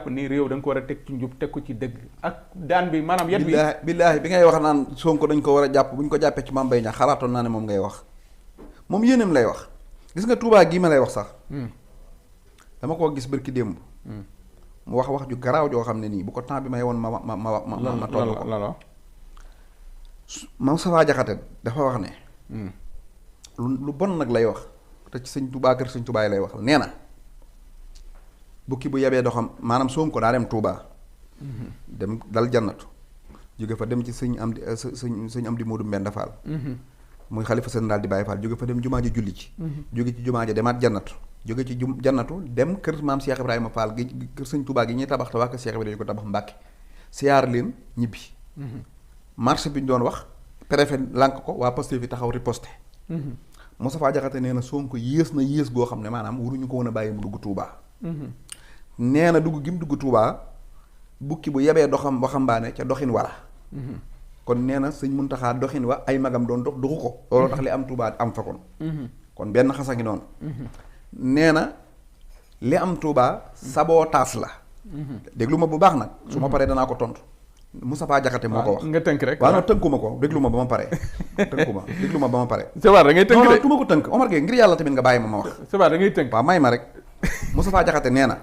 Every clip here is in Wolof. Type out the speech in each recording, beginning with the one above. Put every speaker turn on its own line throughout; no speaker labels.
ni réew da nga ko war a teg ci njub teg ko ci dëgg ak daan bi maanaam yet bi
billaahi bi ngay wax naan Sonko dañ ko war a jàpp bu ñu ko jàppee ci Mame Mbaye Niang xalaatoon naa ne moom ngay wax moom yéenam lay wax gis nga Touba gii ma lay wax sax dama koo gis bërki démb mu wax ju garaaw joo xam ne nii bu ko temps bi may woon ma toll ko Moustapha Diakhaté dafa wax ne lu bon nag lay wax te ci sëñ Touba kër sëñ Touba yi lay wax nee na bukki bu yebee doxam maanaam Sonko daa dem Touba dem dal jannatu jóge fa dem ci sëñ am di Modou Mbenda Fall muy xalifa seen daal di Baye Fall jóge fa dem jumaa ji julli ci jóge ci jumaa ji demaat jannatu jóge ci jannatu dem kër maam Cheikh Ibrahima Fall gi kër sëñ Touba gi ñuy tabax te waa kër Cheikh Ibrahima ko tabax Mbàkke siyaar leen ñibbi marché bi ñu doon wax préfet lànk ko waa Pastef fi taxaw riposté Moustapha Diakhaté nee na Sonko yées na yées goo xam ne maanaam waruñu ko woon a bàyyi mu dugg Touba nee na dugg gi mu dugg Touba bukki bu yebee doxam waxambaane ca doxin wala kon nee na sëñ Muntaxa doxin wa ay magam doon dox doxu ko looloo tax li am Touba am fa kon benn xasa ngi noonu nee na li am Touba sabotaas la déglu ma bu baax nag su ma paree danaa ko tontu Moustapha Diakhaté moo ko wax
nga tënk rek
waaw non tënku ma ko déglu ma ba ma pare déglu ma ba ma pare
Sébar da ngay tënk
non tu ma ko tënk Omar Gueye ngir yàlla tamit nga bàyyi ma wax
Sébar da ngay tënk
waaw may ma rek Moustapha Diakhaté nee na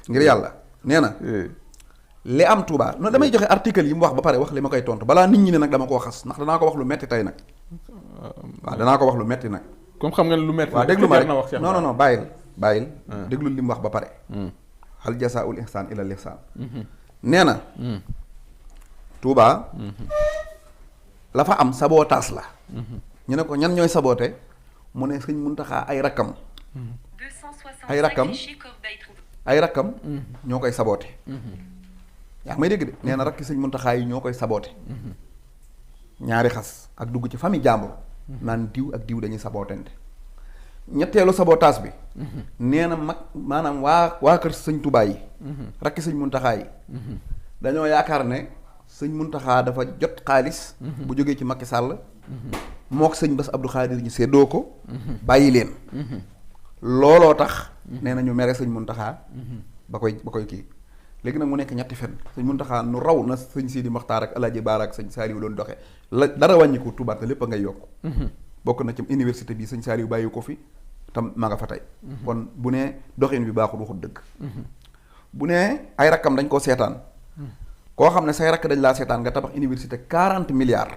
ngir yàlla nee na li am Touba non damay joxe article yi mu wax ba pare wax li ma koy tontu balaa nit ñi ne nag dama koo xas ndax danaa ko wax lu metti tey nag waaw danaa ko wax lu metti nag
comme xam nga ne lu metti
waaw déglu ma rek non bàyyil déglu li mu wax ba pare hal jasaa'ul ihsaan illal ihsaan nee na Touba la fa am sabotaas la ñu ne ko ñan ñooy saboote mu ne sëñ Muntaxa ay rakkam ñoo koy saboote yaa ngi may dégg de nee na rakki sëñ Muntaxa yi ñoo koy saboote ñaari xas ak dugg ci famille jàmbur naan diw ak diw dañuy sabootente ñetteelu sabotaas bi nee na mag maanaam waa kër sëñ Touba yi rakki sëñ Muntaxa yi dañoo yaakaar ne sëñ Muntaxa dafa jot xaalis bu jógee ci Macky Sall mook sëñ Bass Abdou Khadir ñi séddoo ko bàyyi leen looloo tax nee na ñu mere sëñ Muntaxa ba koy kii léegi nag mu nekk ñetti fen sëñ Muntaxa nu raw na sëñ Sidi Maxtaar ak Alaaji Baara ak sëñ Saaliw doon doxe la dara wàññiku Tuubaa te lépp a ngay yokk bokk na ci université bi sëñ Saaliw bàyyi ko fi tam ma nga fa tey kon bu ne doxin bi baaxul waxul dëgg bu ne ay rakkam dañ koo seetaan koo xam ne say rakk dañ laa seetaan nga tabax université 40 milliards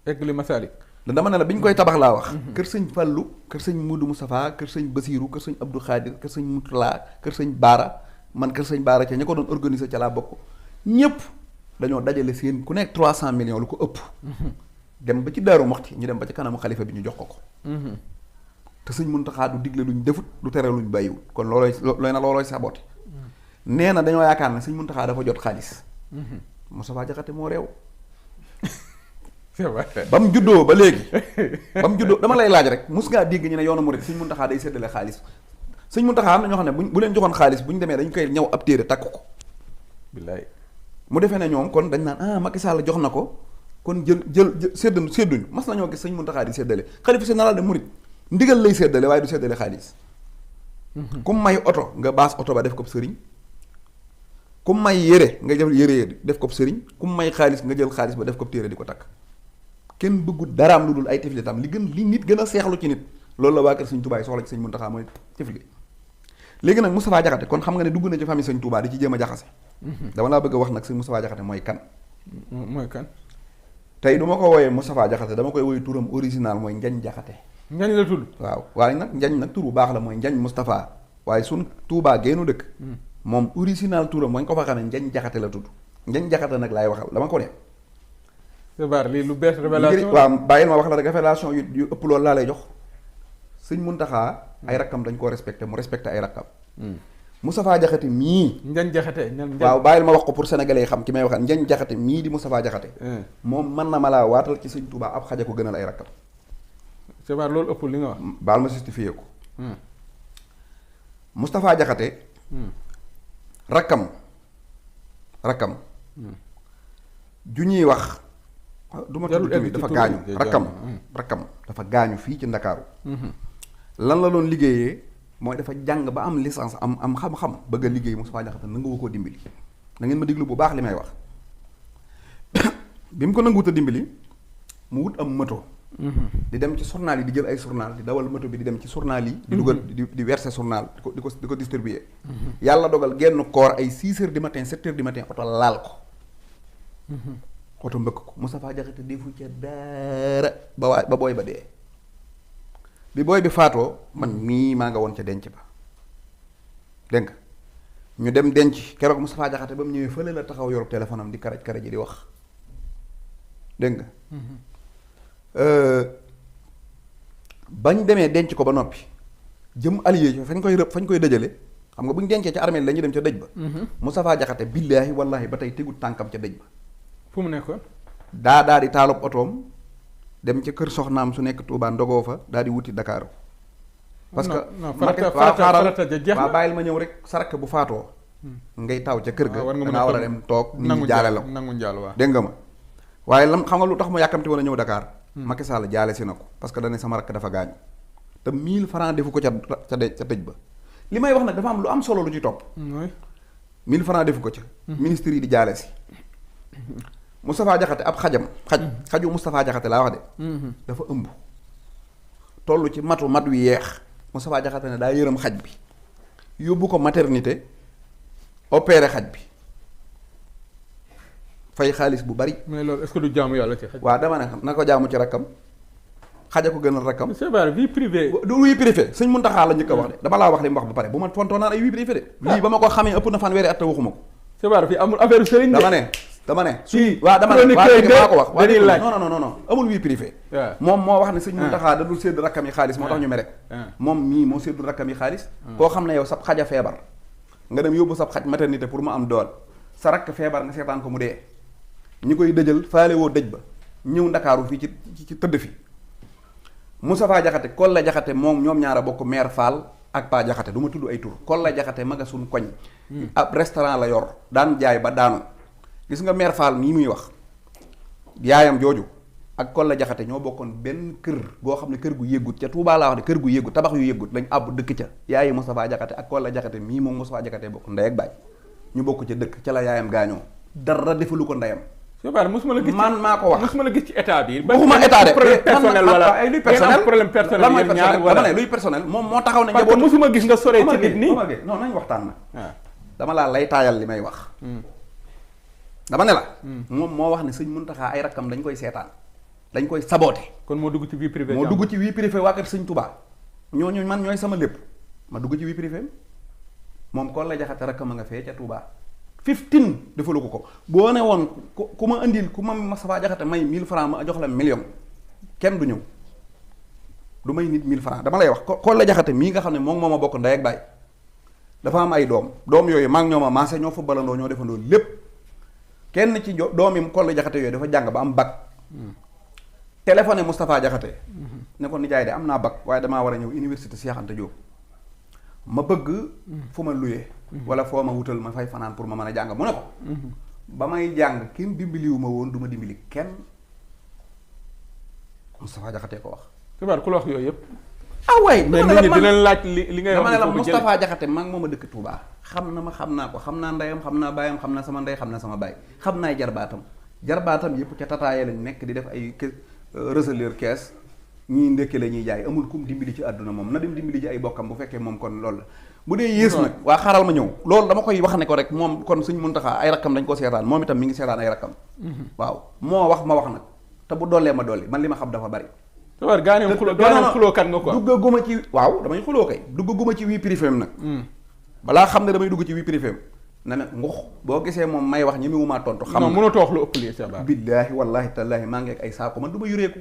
egg li Masalik
dama ne la bi ñu koy tabax laa wax kër sëñ Fallu kër sëñ Mudu Moustapha kër sëñ Basiiru kër sëñ Abdou Khadir kër sëñ Mutula kër sëñ Baara man kër sëñ Baara ca ña ko doon organiser ca laa bokk ñépp dañoo dajale seen ku nekk 300 millions lu ko ëpp dem ba ci Daaru Muxti ñu dem ba ci kanamu xalifa bi ñu jox ko te sëñ Muntaxa du digle luñ defut du tere luñ bàyyiwut kon loolooy saboté nee na dañoo yaakaar ne sëñ Muntaxa dafa jot xaalis Moustapha Diakhaté moo réew ba mu juddoo ba léegi ba mu juddoo dama lay laaj rek mus ngaa dégg ñu ne yoonu murid sëñ Muntaxa day séddale xaalis sëñ Muntaxa am na ñoo xam ne bu leen joxoon xaalis bu ñu demee dañ koy ñëw ab téere takk ko
billaay
mu defee ne ñoom kon dañ naan Macky Sall jox na ko kon jël sédduñu mas nañoo gis sëñ Muntaxa di séddale xalifa général de murid ndigal lay séddale waaye du séddale xaalis ku may oto nga baas oto ba def ko sëriñ ku may yére nga jël yére def ko sëriñ ku may xaalis nga jël xaalis ba def ko téere di ko takk kenn bëggut daraam lu dul ay tifli tam li nit gën a seexlu ci nit loolu la waa kër sëñ Touba yi soxla ci sëñ Muntaxa mooy tifli léegi nag Moustapha Diakhaté kon xam nga ne dugg na ci famille sëñ Touba di ci jéem a jaxase dama laa bëgg a wax nag sëñ Moustapha Diakhaté mooy kan tey du ma ko wooyee Moustapha Diakhaté dama koy woy turam original mooy Njañ Diakhaté
Njañ la tudd
waaw waaye nag Njañ nag tur bu baax la mooy Njañ Moustapha waaye sun Touba génnu dëkk moom original turam mooy ko fa xamee Njañ Diakhaté la tudd Njañ Diakhaté nag laay waxal dama ko ne
Sébar lii lu bees révélation
waaw bàyyil ma wax la rek révélation yu ëpp loolu laa lay jox sëñ Muntaxa ay rakkam dañ koo respecté mu respecté ay rakkam Moustapha Diakhaté mii
Njañ Diakhaté
waaw bàyyil ma wax ko pour sénégalais yi xam ki may waxal Njañ Diakhaté mii di Moustapha Diakhaté moom mën na ma laa waatal ci sëñ Touba ab xaja ko gënal ay rakkam
Sébar loolu ëpp li nga wax
baal ma justifié ko Moustapha Diakhaté rakkam ju ñuy wax du ma tudd tur dafa gaañu rakkam dafa gaañu fii ci Ndakaaru lan la doon liggéeyee mooy dafa jàng ba am licence am xam-xam bëgg a liggéey Moustapha Diakhaté nanguwu koo dimbali da ngeen ma diglu bu baax li may wax bi mu ko nanguwut a dimbali mu wut am moto di dem ci journal yi di jël ay journal di dawal moto bi di dem ci journal yi di dugal di verser journal di ko distribuer yàlla dogal genn koor ay 6 heures du matin 7 heures du matin oto laal ko oto mbëkk ko Moustapha Diakhaté defu ca dara ba booy ba dee bi booy bi faatoo man mii maa nga woon ca denc ba dégg nga ñu dem denc keroog Moustapha Diakhaté ba mu ñëwee fële la taxaw yorub téléphone am di karaj ji di wax dégg nga bañ demee denc ko ba noppi jëm allié fañ koy dëjale xam nga bu ñu dencee ca armée la ñuy dem ca dëj ba Moustapha Diakhaté billaahi wallaahi ba tey tegul tànkam ca dëj ba
fu mu nekkoon
daa di taalub otoom dem ca kër soxnaam su nekk Touba ndogoo fa daal di wuti Dakar parce que waa bàyyil ma ñëw rek sarak bu faatoo ngay taw ca kër ga dangaa war a dem toog nit ñi jaale la ko
nangu njaal waa
dégg nga ma waaye lam xam nga lu tax mu yàkkamti woon a ñëw Dakar Macky Sall jaale si na ko parce que dane sama rakk dafa gaañ te 1000 francs defu ko ca tëj ba li may wax nag dafa am lu am solo lu ci topp 1000 francs defu ko ca ministre yi di jaale si Moustapha Diakhaté ab xaju Moustapha Diakhaté laa wax de dafa ëmb toll ci mat wi yeex Moustapha Diakhaté ne daa yërëm xaj bi yóbbu ko maternité opéré xaj bi fay xaalis bu bari.
mais loolu est-ce que du jaamu yàlla ci xaj.
waaw dama ne na ko jaamu ci rakkam xaja ko gënal rakkam.
c'est vrai vie privée.
du vie privée sëñ Muntaxa la njëkk a wax de dama laa wax li mu wax ba pare bu ma fontoo naan ay vie privée de. lii ba ma ko xamee ëpp na fanweeri at te waxuma ko.
c'est vrai fii amul affaire sëriñ
dama ne suy waaw dama ne maa ko wax waaw non amul vie privée moom moo wax ne sëñ Muntaxa da dul sédd rakkam yi xaalis moo tax ñu mere moom mii moo séddul rakkam yi xaalis koo xam ne yow sab xaja feebar nga dem yóbbu sab xaj maternité pour mu am dool sa rakk feebar nga seetaan ko mu dee ñi koy dëjal faale woo dëj ba ñëw ndakaaru fii ci tëdd fi Moustapha Diakhaté Kolla Diakhaté moom ñoom ñaara bokk maire Fall ak Pa Diakhaté du ma tudd ay tur Kolla Diakhaté maga suñ koñ ab restaurant la yor daan jaay ba daanu gis nga maire Fall mii muy wax yaayam jooju ak Kolla Diakhaté ñoo bokkoon benn kër goo xam ne kër gu yëggut ca Touba laa wax ne kër gu yëggut tabax yu yëggut lañ àbb dëkk ca yaayi Moustapha Diakhaté ak Kolla Diakhaté mii moom Moustapha Diakhaté bokk ndey ak baay ñu bokk ca dëkk ca la yaayam gaañoo dara defalu ko ndeyam
musuma la gis
man maa ko wax
musuma la gis ci état bi.
waxuma état de
problème personnel wala
ay luy personnel
problème personnel yéen ñaar
dama ne luy personnel moom moo taxaw ne
parce que musuma gis nga sore ci nit ni
non nañ waxtaan na dama laa lay taayal li may wax dama ne la moom moo wax ne sëñ Muntaxa ay rakkam dañ koy seetaan dañ koy saboote
kon moo dugg ci vie privée
moo dugg ci vie privée waa kër sëñ Touba ñooñu man ñooy sama lépp ma dugg ci vie privée moom Kolla Diakhaté rakkam a nga fee ca Touba 15 defalu ko boo ne woon ku ma indil ku ma Moustapha Diakhaté may 1000 francs ma jox la million kenn du ñëw du may nit 1000 francs dama lay wax Kolla Diakhaté mii nga xam ne moom moo ma bokk ndey ak baay dafa am ay doom yooyu maa ngi ñoo ma maase ñoo fa balandoo ñoo defandoo lépp kenn ci doom yi Kolla Diakhaté yooyu dafa jàng ba am bac téléphoné Moustapha Diakhaté ne ko nijaay de am naa bac waaye damaa war a ñëw université Cheikh Anta Diop ma bëgg fu ma luyee wala foo ma wutal ma fay fanaan pour ma mën a jàng mu ne ko ba may jàng kenn dimbaliwu ma woon du ma dimbali kenn Moustapha Diakhaté ko wax
xibaar ku la wax yooyu yëpp
waay
mais nit ñi dinañ laaj li ngay wax
dama ne la Moustapha Diakhaté maa ngi moom a dëkk Touba xam na ma xam naa ko xam naa ndeyam xam naa baayam xam naa sama ndey xam naa sama baay xam naay jarbaatam yëpp ca tataaye lañ nekk di def ay receleur kees ñii ndekki la ñuy jaay amul kum dimbali ci àdduna moom na dem dimbali ci ay bokkam bu fekkee moom kon loolu la bu dee yées nag waa xaaral ma ñëw loolu dama koy wax ne ko rek moom kon Sëñ Muntaxa ay rakkam dañ ko seetaan moom itam mi ngi seetaan ay rakkam waaw moo wax ma wax nag te bu dollee ma dolli man li ma xam dafa bari
gaaneem xuloo kat nga ko
duggaguma ci waaw damay xuloo kay duggaguma ci vie privée am nag balaa xam ne damay dugg ci vie privée am na ne ngux boo gisee moom may wax ñi mu maa tontu xam na
mënoo toox lu ëpp lii sa
billaahi wallaahi tallaahi maa ngi ak ay saako man du ma yureeku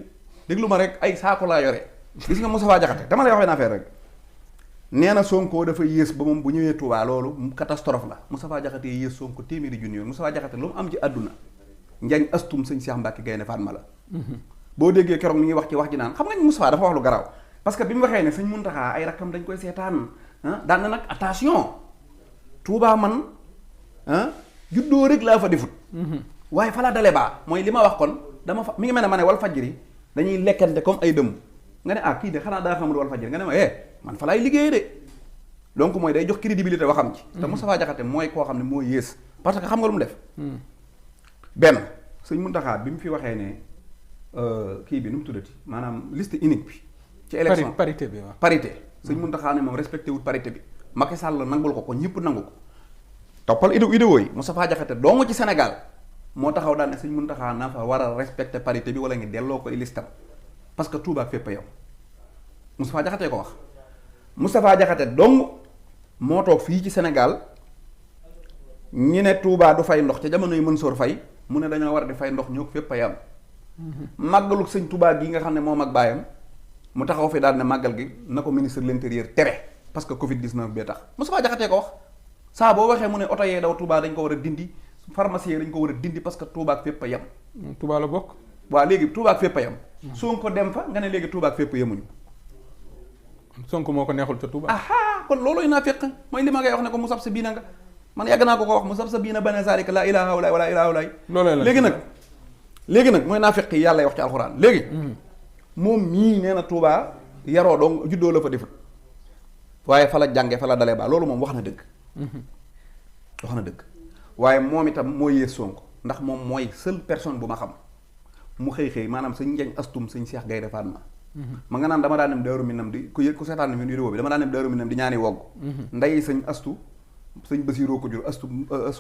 déglu ma rek ay saako laa yore gis nga Moustapha Diakhaté dama lay wax benn affaire rek nee na Sonko dafa yées ba moom bu ñëwee Touba loolu catastrophe la Moustapha Diakhaté yées Sonko téeméeri junni yoon Moustapha Diakhaté lu mu am ci àdduna njañ astum sëñ Cheikh Mbacke Gaynde Fatma la boo déggee keroog mi ngi wax ci wax ji naan xam nga Moustapha dafa wax lu garaaw parce que bi mu waxee ne sëñ Muntaxa ay rakkam dañ koy seetaan daan na nag attention Touba man juddoo rek laa fa defut waaye fa la dalee baa mooy li ma wax kon dama fa mi ngi mel ne ma ne wal fajri dañuy lekkante comme ay dëmm nga ne kii de xanaa daa xamul wal fajri nga ne ma man fa laay liggéeyee de donc mooy day jox crédibilité waxam ci. te Moustapha Diakhaté mooy koo xam ne moo yées parce que xam nga lu mu def. benn sëñ Mountakha bi mu fi waxee ne kii bi nu mu tuddati maanaam liste unique bi. ci élection
parité bi waaw
parité. sëñ Mountakha ne moom respecté wul parité bi. Macky Sall nangul ko ñëpp nangu ko. toppal idéo yi Moustapha Diakhaté dong ci Sénégal moo taxaw daal ne sëñ Mountakha naa fa war a respecté parité bi wala ngi delloo koy listam parce que Touba fépp a yow Moustapha Diakhaté ko wax. Moustapha Diakhaté dong moo toog fii ci Sénégal ñi ne Touba du fay ndox ca jamono yi Mansour Faye mu ne dañoo war di fay ndox ñoo fépp a yam màggalu sëñ Touba gi nga xam ne moom ak baayam mu taxaw fi daal ne màggal gi na ko ministre de l'intérieur tere parce que Covid 19 bee tax Moustapha Diakhaté ko wax saa boo waxee mu ne oto yee daw Touba dañ ko war a dindi pharmacie dañ ko war a dindi parce que Touba ak fépp a yam.
Touba la bokk.
waaw léegi Touba ak fépp a yam. Sonko dem fa nga ne léegi Touba ak fépp yemuñu.
Sonko moo ko neexul ca Touba.
aha kon loolooy naa fekk mooy li ma ngay wax ne ko musab sa biina nga man yàgg naa ko wax musab sa biina bane zalika la ilaha wala wala ilaha wala
loolooy la
léegi nag mooy naa fekk yàlla wax ci alxuraan léegi moom mii nee na Touba yaroo dong juddoo la fa defut waaye fa la jànge fa la dalee baa loolu moom wax na dëgg wax na dëgg waaye moom itam moo yées Sonko ndax moom mooy seule personne bu ma xam mu xëy maanaam sëñ Njañ Astum sëñ Cheikh Gaynde Fatma ma nga naan dama daan dem Daaru Minam di ku seetaan na vidéo bi dama daan dem Daaru Minam di ñaani wogg nday sëñ Astu sëñ Basiroo ko jur astu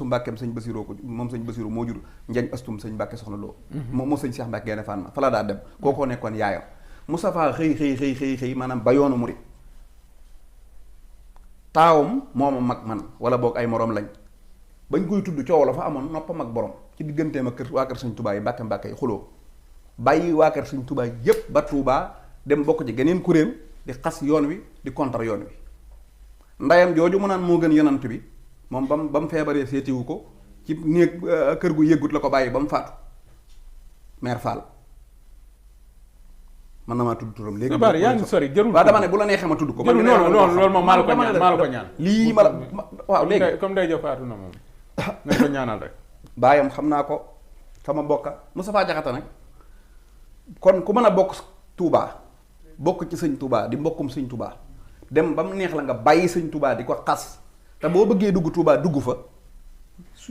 Mbàkkeem sëñ Basiroo ko moom sëñ Basiroo moo jur Njañ Astum sëñ Mbàkke soxna Loo moo sëñ Cheikh Mbàkke Gaynde Fatma fa la daa dem kookoo nekkoon yaayam Moustapha xëy maanaam ba yoonu murit taawam mooma mag man wala boog ay morom lañ bañ koy tudd coow la fa amoon noppam ak borom ci digganteem ak waa kër sëñ Touba yi mbàkke yi xuloo bàyyi waa kër sëñ Touba yépp ba Touba dem bokk ci geneen kuréel di xas yoon wi di contre yoon wi ndayam jooju mu naan moo gën yonant bi moom ba mu feebaree seetiwu ko ci néeg kër gu yëggut la ko bàyyi ba mu faatu mère Fall man na maa tudd turam léegi
yaa ngi sori jarul
waaw dama ne bu la neexee ma tudd ko
non loolu moom maa la ko ñaan
lii ma la waaw léegi
comme day jox faatu na moom nga ko ñaanal rek
baayam xam naa ko sama bokka Moustapha Diakhaté nag kon ku mën a bokk Touba bokk ci sëñ Touba di mbokkum sëñ Touba dem ba mu neex la nga bàyyi sëñ Touba di ko xas te boo bëggee dugg Touba dugg fa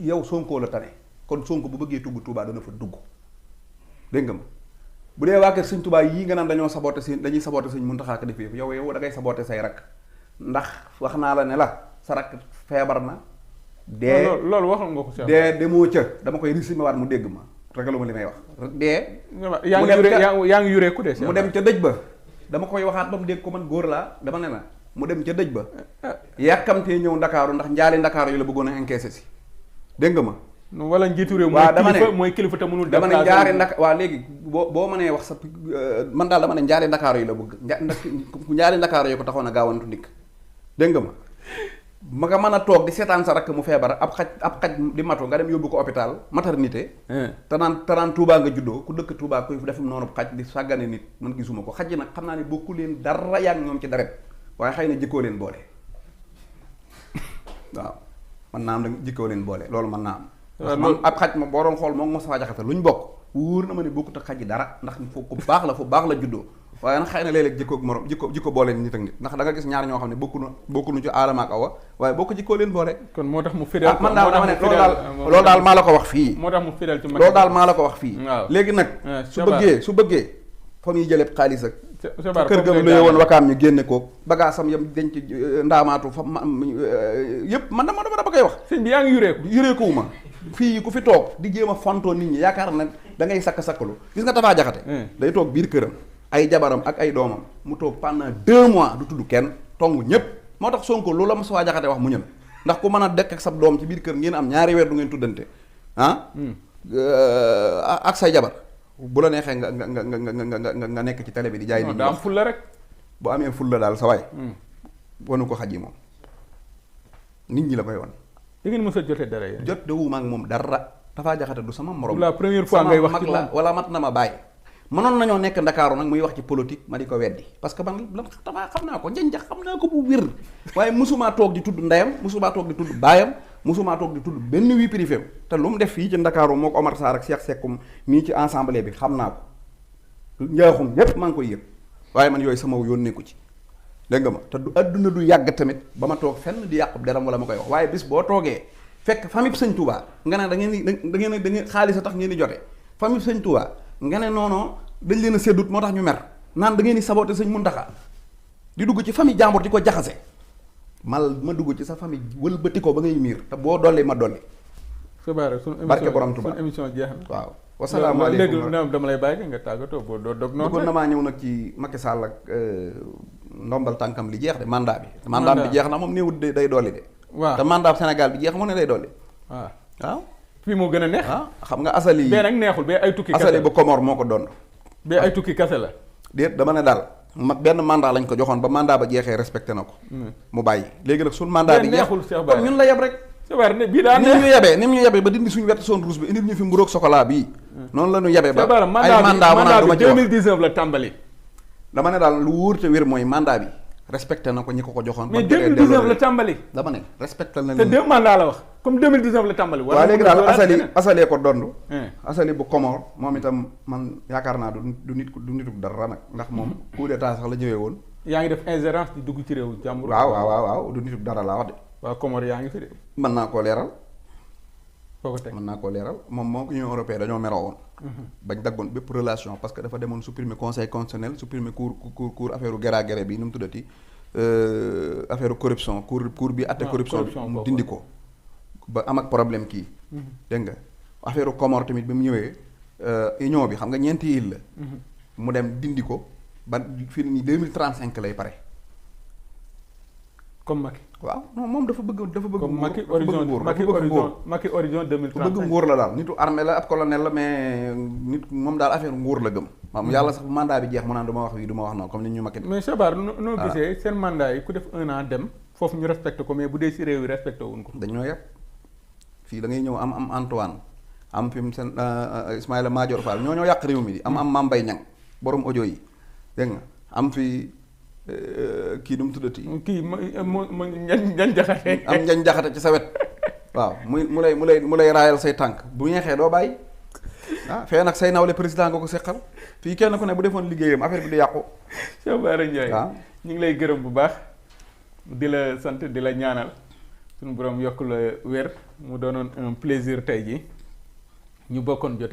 yow Sonko la tane kon Sonko bu bëggee dugg Touba dana fa dugg dégg nga ma bu dee waa kër sëñ Touba yii nga naan dañuy saboté sëñ Mountakha ko def yëpp yow da ngay saboté say rakk ndax wax naa la ne la sa rakk feebar na dee
loolu waxoon nga ko si
dee demoo ca dama koy résumé waat mu dégg ma ragaluma li may wax dee
yaa ngi yureeku de
mu dem ca dëj ba dama koy waxaat ba mu dégg ko man góor laa dama ne la mu dem ca dëj ba yàkkamtee ñëw ndakaaru ndax njaali ndakaaru yi la bëggoon a encaissé si dégg nga ma
wala njiitu réew mooy kilifa te mënul
dama ne njaari waa léegi boo mënee wax sa man daal dama ne njaari ndakaaru yi la bëgg njaari ndakaaru yi ko taxoon a gaawantu ndikk dégg nga ma nga mën a toog di seetaan sa rakk mu feebar ab xaj di matu nga dem yóbbu ko hôpital maternité te naan Touba nga juddoo ku dëkk Touba kuy def noonu xaj di sàggane nit man gisuma ko xaj yi nag xam naa ne bokku leen dara yaa ngi ñoom ci deret waaye xëy na jikkoo leen boole waaw mën naa am da jikkoo leen boole loolu mën naa am man ab xaj ma boo doon xool moom Moustapha Diakhaté lu ñu bokk wóor na ma ne bokkut ak xaj yi dara ndax fu baax la juddoo waaye nag xëy na léeg-léeg jikkoog morom jikko boole nit ak nit ndax da nga gis ñaar ñoo xam ne bokkunu ci aadama ak awa waaye bokk jikkoo leen boole
kon moo tax mu fidèle
man daal dama ne loolu daal maa la ko wax fii
moo tax mu fidèle ci
loolu daal maa la ko wax fii léegi nag su bëggee fa muy jëlee xaalis ak kër ga lu woon wakaam ñu génne koog bagaasam yam denc ndaamaatu fa yëpp man dama koy wax
sëñ bi yaa ngi
yureeku ma fii ku fi toog di jéem a fontoo nit ñi yaakaar na da ngay sakkalu gis nga Moustapha Diakhaté day toog biir këram ay jabaram ak ay doomam mu toog pendant 2 mois du tudd kenn tong ñépp moo tax Sonko loolu la Moustapha Diakhaté wax mu ñëm ndax ku mën a dekk ak sa doom ci biir kër ngeen am ñaari weer du ngeen tuddante ak say jabar bu la neexee nga nekk ci télé bi di jaay nit ñi
daa am fulla rek
bu amee fulla daal sa waay wanu ko xaj yi moom nit ñi la koy wan
da ngeen mës a jotee dara yéen
jot de wuuma ak moom dara Moustapha Diakhaté du sama morom
la première fois ngay wax
mag la wala mat na ma bàyyi mënoon nañoo nekk ndakaaru nag muy wax ci politique ma di ko weddi parce que man lan damaa xam naa ko njanjax xam naa ko bu wér waaye mosumaa toog di tudd ndeyam mosumaa toog di tudd baayam mosumaa toog di tudd benn vie privée te lu mu def fii ci ndakaaru moo ko Omar Sarr ak Cheikh Sekkum nii ci assemblée bi xam naa ko njaaxum ñépp maa ngi koy yëg waaye man yooyu sama yoon nekku ci dégg nga ma te du adduna du yàgg tamit ba ma toog fenn di yàqu deram wala ma koy wax waaye bis boo toogee fekk famille sëñ Touba nga ne da ngeen xaalis a tax ngeen di jote famille sëñ Touba nga ne noono dañ leen a séddut moo tax ñu mer naan da ngeen di saboté sëñ Muntaxa di dugg ci famille jàmbur di ko jaxase ma dugg ci sa famille wëlbati ko ba ngay miir te boo dolli ma dolli. barke borom Touba
suñu émission jeex na.
waaw wasalaamaaleykum
léegi dama lay bàyyi nga tàggatoo boo doo dog noonu.
bëggoon na maa ñëw nag ci Macky Sall ak ndombal tànkam li jeex de mandat bi. mandat bi jeex na moom néewut day dolli de.
waaw
te mandat Sénégal bi jeex mu ne day dolli.
waaw fii moo gën a neex.
xam nga asali.
bee nag neexul bee ay tukki kase
asali bu Comore moo ko doon.
bee ay tukki kase la.
déet dama ne daal benn mandat lañ ko joxoon ba mandat ba jeexee respecté na ko. mu bàyyi léegi nag suñu mandat bi jeex kon ñun la yeb rek.
bii daa neex
ni mu ñu yebee ba dindi suñu wett zone rouge bi indil ñu fi mburoog chocolat bii. noonu la ñu yebee ba ay mandat
bi 2019 la tàmbali.
dama ne daal lu wóor te wér mooy mandat bi respecté na ko ñi ko joxoon.
mais 2019 la tàmbali.
dama ne respecté na
te 2 mandat la wax comme 2019 la tàmbali.
waaw léegi daal asalee ko dondu asali bu Comore moom itam man yaakaar naa du nitu dara nag ndax moom coup d'état sax la ñëwee woon.
yaa ngi def ingérence di dugg ci réew jàmbur.
waaw du nitu dara laa wax de.
waaw Comore yaa ngi fi de.
mën naa koo leeral.
foo ko teg
mën naa koo leeral moom moo ko Union européenne dañoo meroo woon. bañ daggoon bépp relation parce que dafa demoon supprimer conseil constitutionnel supprimer cour affaire géré bi nu mu tuddati affaire corruption cour bi atte corruption mu dindi ko ba am ak problème kii. dégg nga affaire Comore tamit bi mu ñëwee union bi xam nga ñeenti île la. mu dem dindi ko ba fii nii 2035 lay pare.
comme Macky.
waaw non moom dafa bëgg
comme Macky horizon 2035
bëgg nguur la daal nitu armée la ab colonel la mais nit moom daal affaire nguur la gëm. maam yàlla sax mandat bi jeex mu naan du ma wax wii du ma wax noonu comme ni ñu Macky.
mais Cheikh noo gisee seen mandat yi ku def 1 an dem foofu ñu respecté ko mais bu dee si réew yi respecté wuñ ko.
dañoo yàpp fii da ngay ñëw am Antoine am fi mu seen Ismaïla Madior Fall ñoo yàq réew mi di am Mame Mbaye Niang borom audio yi dégg nga am fi. kii nu mu tuddati.
kii mu Njañ Jaxate.
am Njañ Jaxate ci sa wet waaw mu lay raayal say tànk bu ñeexee doo bàyyi fee nag say nawle président nga ko seqal fii kenn ku ne bu defoon liggéeyam affaire bi du yàqu.
Cheikh Bara Ndiaye ñu ngi lay gërëm bu baax di la sant di la ñaanal suñu borom yokk la wér mu doonoon un plaisir tey ji ñu bokkoon jotaay.